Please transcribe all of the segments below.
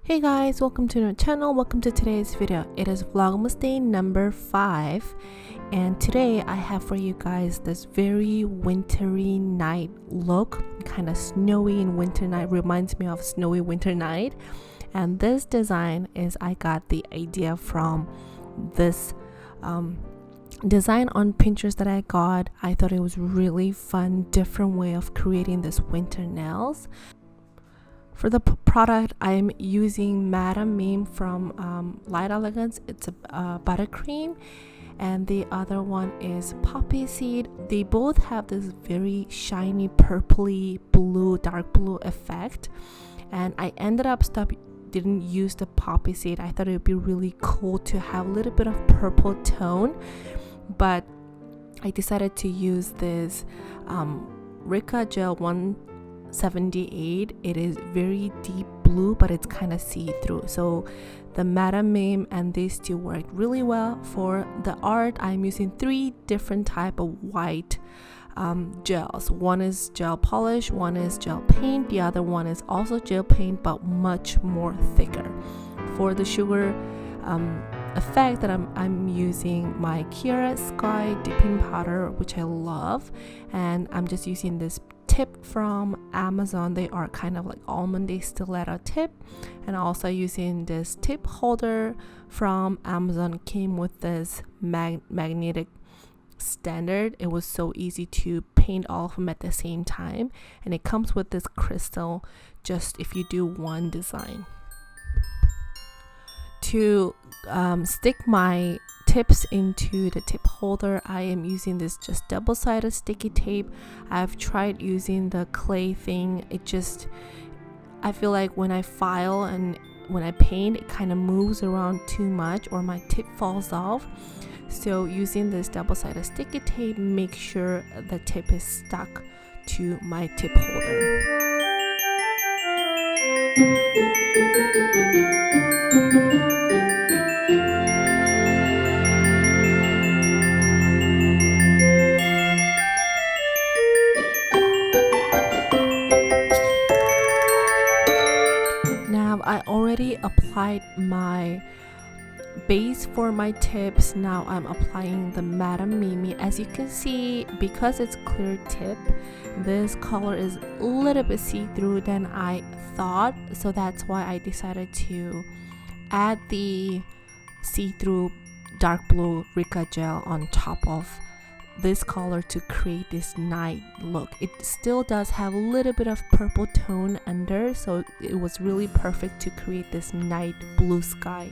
Hey guys, welcome to my channel. Welcome to today's video. It is Vlogmas day number 5, and today I have for you guys this very wintry night look, kind of snowy and winter night, reminds me of snowy winter night. And this design is, I got the idea from this design on Pinterest that I got. I thought it was really fun, different way of creating this winter nails. For the product, I'm using Madame Mim from Light Elegance. It's a buttercream, and the other one is poppy seed. They both have this very shiny purpley blue, dark blue effect, and I ended up didn't use the poppy seed. I thought it would be really cool to have a little bit of purple tone, but I decided to use this Riccagel 178. It is very deep blue, but it's kind of see-through, so the Madame Mim and these two worked really well. For the art, I'm using 3 different type of white gels. One is gel polish, one is gel paint, the other one is also gel paint but much more thicker. For the sugar effect, that I'm using my Kiara Sky dipping powder, which I love, and I'm just using this tip from Amazon. They are kind of like almond stiletto tip, and also using this tip holder from Amazon. Came with this magnetic standard. It was so easy to paint all of them at the same time, and it comes with this crystal just if you do one design. To stick my tips into the tip holder, I am using this just double-sided sticky tape. I've tried using the clay thing. I feel like when I file and when I paint, it kind of moves around too much or my tip falls off. So using this double-sided sticky tape, make sure the tip is stuck to my tip holder. Now I already applied my base for my tips. Now I'm applying the Madame Mimi. As you can see, because it's clear tip, this color is a little bit see-through than I thought, so that's why I decided to add the see-through dark blue Riccagel on top of this color to create this night look. It still does have a little bit of purple tone under, so it was really perfect to create this night blue sky.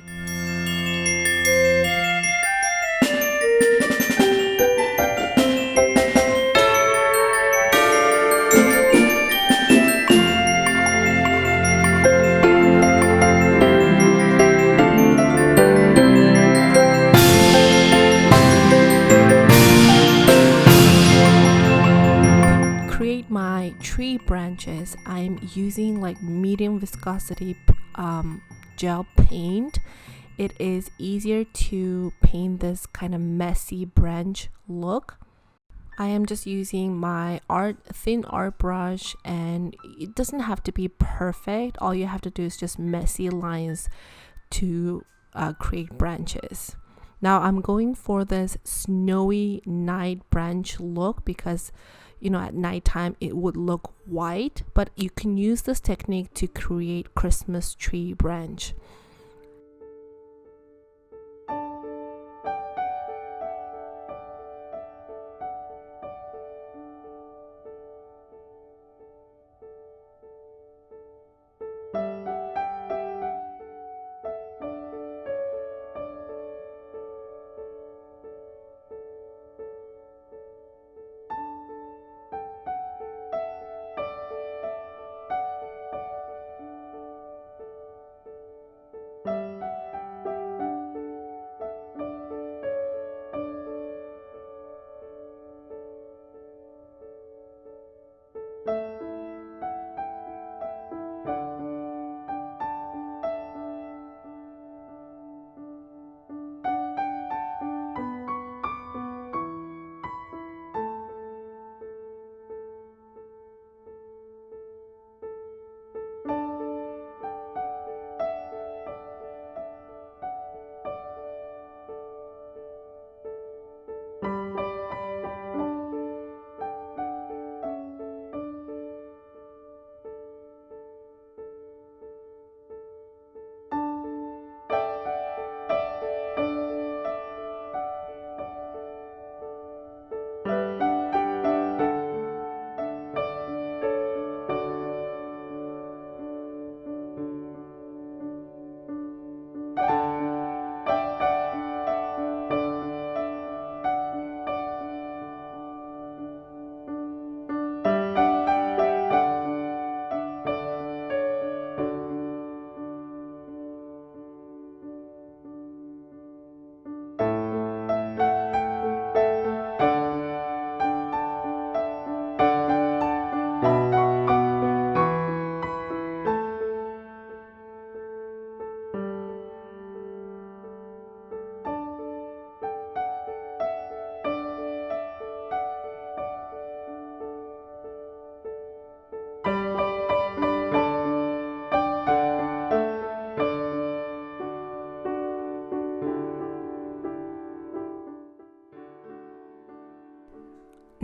My tree branches, I'm using like medium viscosity gel paint. It is easier to paint this kind of messy branch look. I am just using my thin art brush, and it doesn't have to be perfect. All you have to do is just messy lines to create branches. Now I'm going for this snowy night branch look because at nighttime it would look white, but you can use this technique to create Christmas tree branch.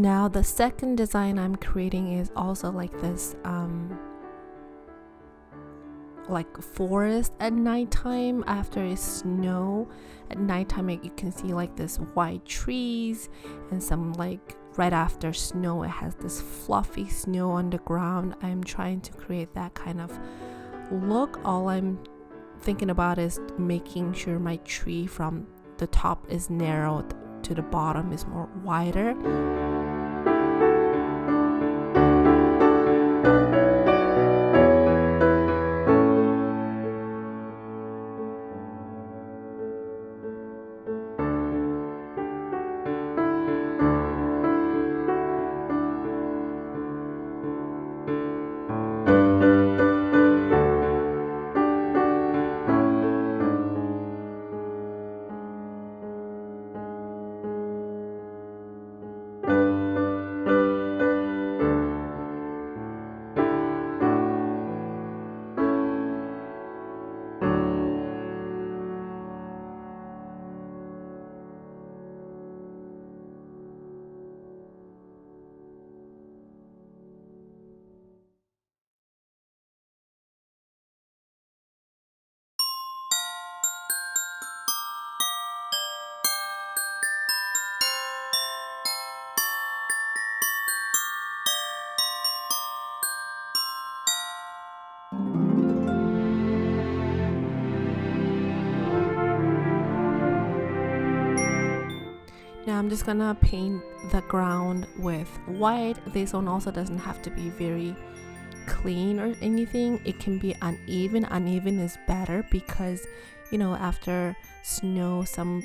Now the second design I'm creating is also like this like forest at nighttime after it's snow. At nighttime you can see like this white trees and some like right after snow it has this fluffy snow on the ground. I'm trying to create that kind of look. All I'm thinking about is making sure my tree from the top is narrowed to the bottom is more wider. Now I'm just gonna paint the ground with white. This one also doesn't have to be very clean or anything. It can be uneven. Uneven is better because, you know, after snow some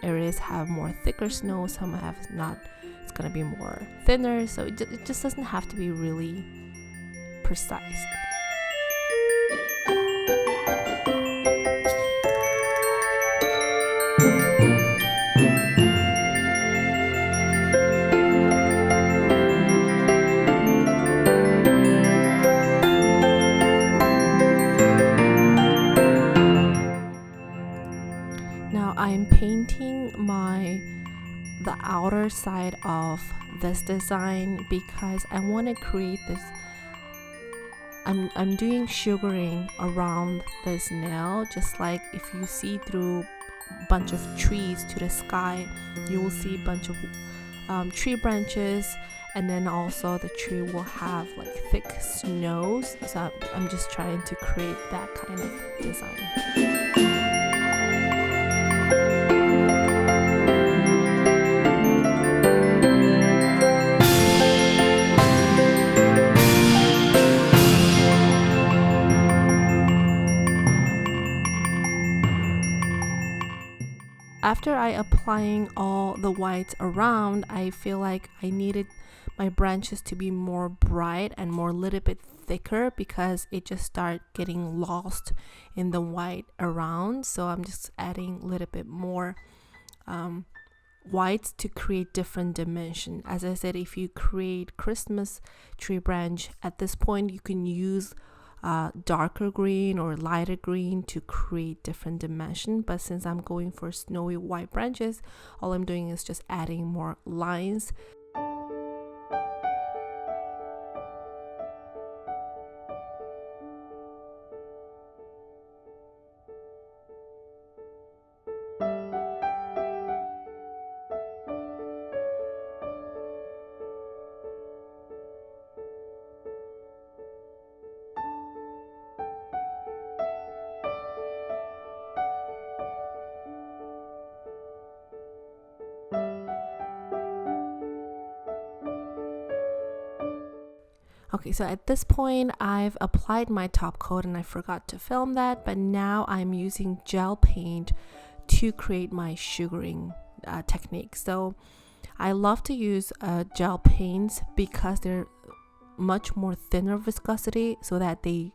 areas have more thicker snow, some have not. It's gonna be more thinner, so it just doesn't have to be really precise. Now I'm painting the outer side of this design because I want to create this. I'm doing sugaring around this nail, just like if you see through a bunch of trees to the sky, you will see a bunch of tree branches, and then also the tree will have like thick snows. So I'm just trying to create that kind of design. After I applying all the whites around, I feel like I needed my branches to be more bright and more little bit thicker because it just start getting lost in the white around. So I'm just adding a little bit more whites to create different dimension. As I said, if you create Christmas tree branch at this point, you can use darker green or lighter green to create different dimension, but since I'm going for snowy white branches, all I'm doing is just adding more lines. Okay, so at this point I've applied my top coat and I forgot to film that, but now I'm using gel paint to create my sugaring technique. So I love to use gel paints because they're much more thinner viscosity, so that they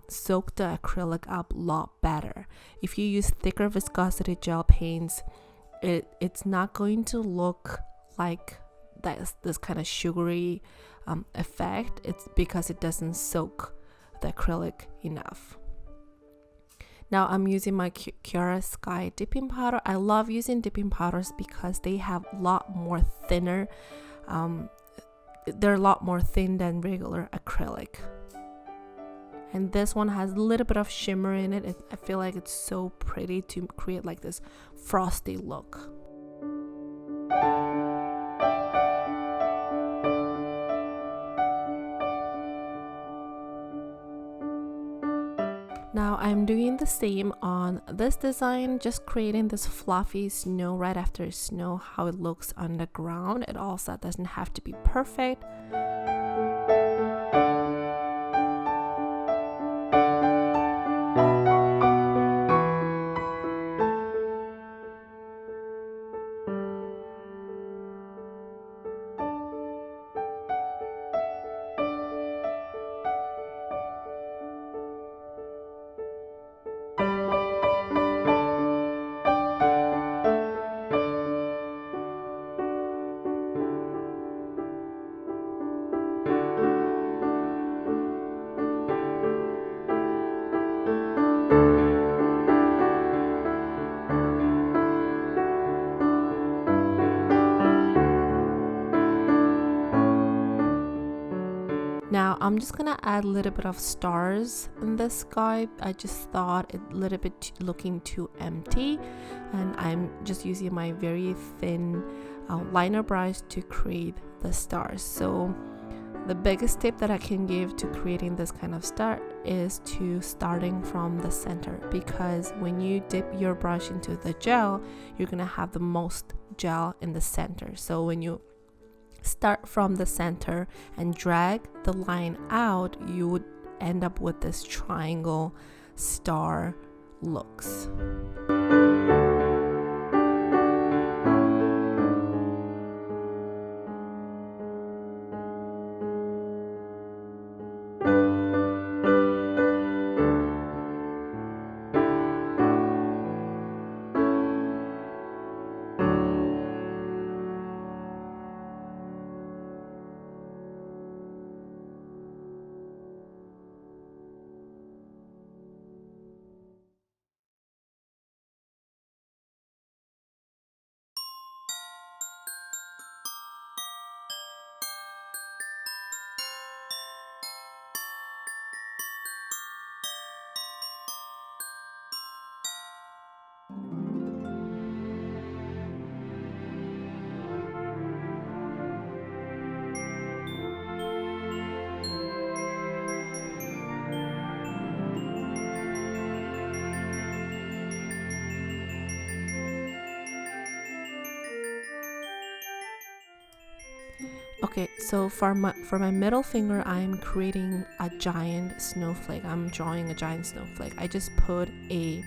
soak the acrylic up a lot better. If you use thicker viscosity gel paints, it's not going to look like this kind of sugary effect. It's because it doesn't soak the acrylic enough. Now I'm using my Kiara Sky dipping powder. I love using dipping powders because they have a lot more thinner, they're a lot more thin than regular acrylic. And this one has a little bit of shimmer in it. I feel like it's so pretty to create like this frosty look. Now I'm doing the same on this design, just creating this fluffy snow right after snow, how it looks on the ground. It also doesn't have to be perfect. Now I'm just gonna add a little bit of stars in this sky. I just thought it a little bit looking too empty, and I'm just using my very thin liner brush to create the stars. So the biggest tip that I can give to creating this kind of star is to starting from the center, because when you dip your brush into the gel, you're gonna have the most gel in the center. So when you start from the center and drag the line out, you would end up with this triangle star looks. Okay, so for my middle finger, I'm creating a giant snowflake. I'm drawing a giant snowflake. I just put a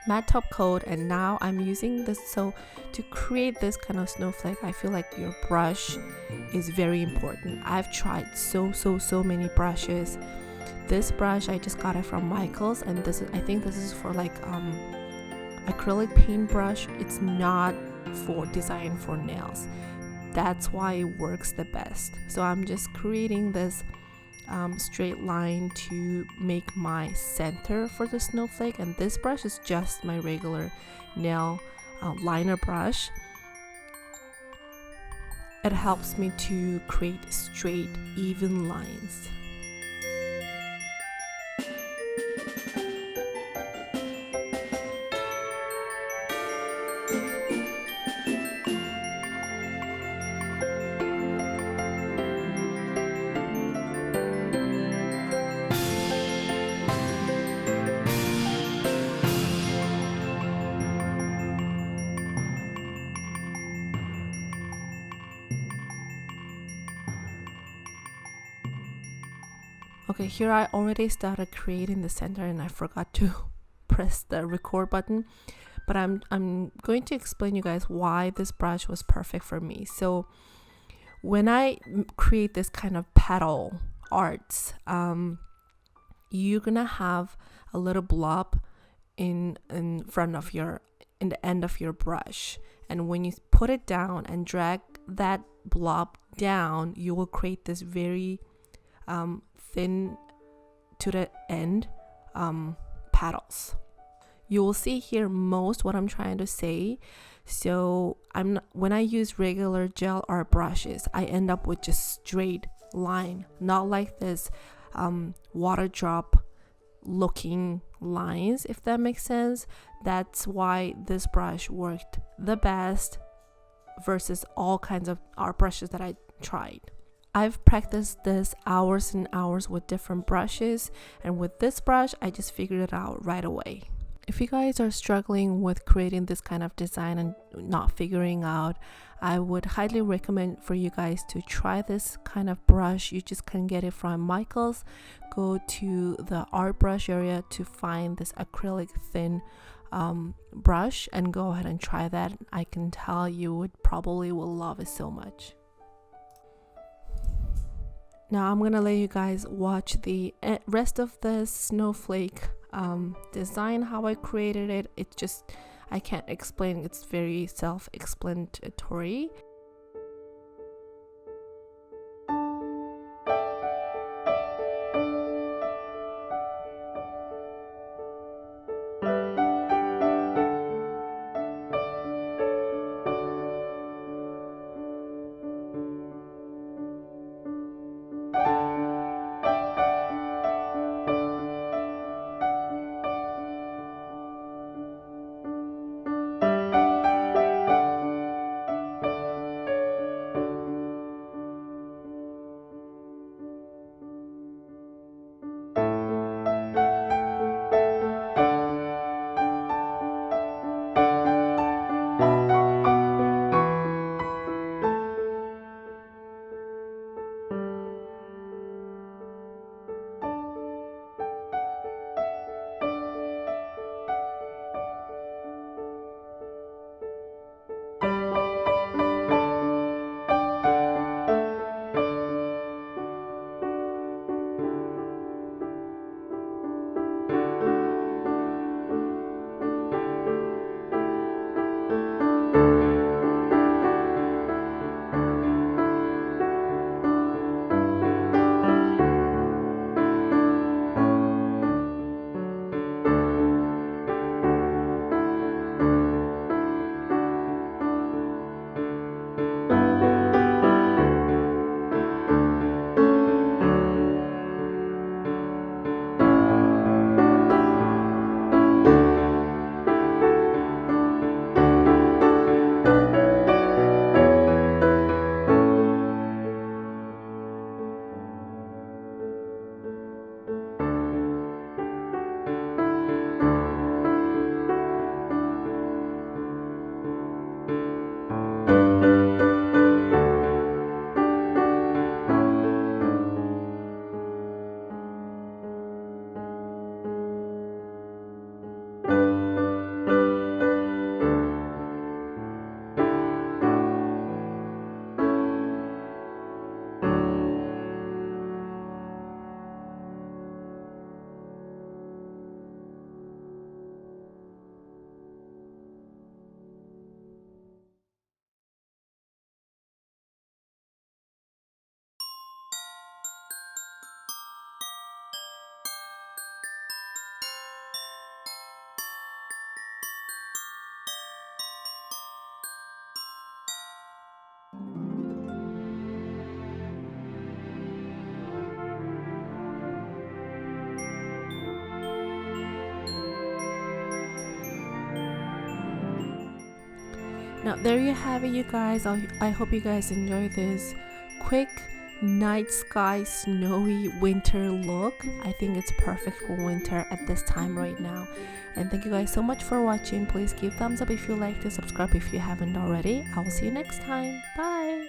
matte top coat, and now I'm using this. So to create this kind of snowflake, I feel like your brush is very important. I've tried so many brushes. This brush, I just got it from Michael's, and this is, I think this is for like acrylic paint brush. It's not for design for nails. That's why it works the best. So I'm just creating this straight line to make my center for the snowflake, and this brush is just my regular nail liner brush. It helps me to create straight, even lines. Okay, here I already started creating the center, and I forgot to press the record button, but I'm going to explain you guys why this brush was perfect for me. So when I create this kind of petal arts, you're gonna have a little blob in front of your, in the end of your brush, and when you put it down and drag that blob down, you will create this very thin to the end paddles. You will see here most what I'm trying to say. So when I use regular gel or brushes, I end up with just straight line, not like this water drop looking lines, if that makes sense. That's why this brush worked the best versus all kinds of art brushes that I tried. I've practiced this hours and hours with different brushes, and with this brush I just figured it out right away. If you guys are struggling with creating this kind of design and not figuring out, I would highly recommend for you guys to try this kind of brush. You just can get it from Michael's. Go to the art brush area to find this acrylic thin brush and go ahead and try that. I can tell you would probably will love it so much. Now I'm gonna let you guys watch the rest of the snowflake design, how I created it. It's just, I can't explain, it's very self-explanatory. Now there you have it, you guys. I hope you guys enjoy this quick night sky snowy winter look. I think it's perfect for winter at this time right now. And thank you guys so much for watching. Please give thumbs up if you liked it, subscribe if you haven't already. I will see you next time. Bye.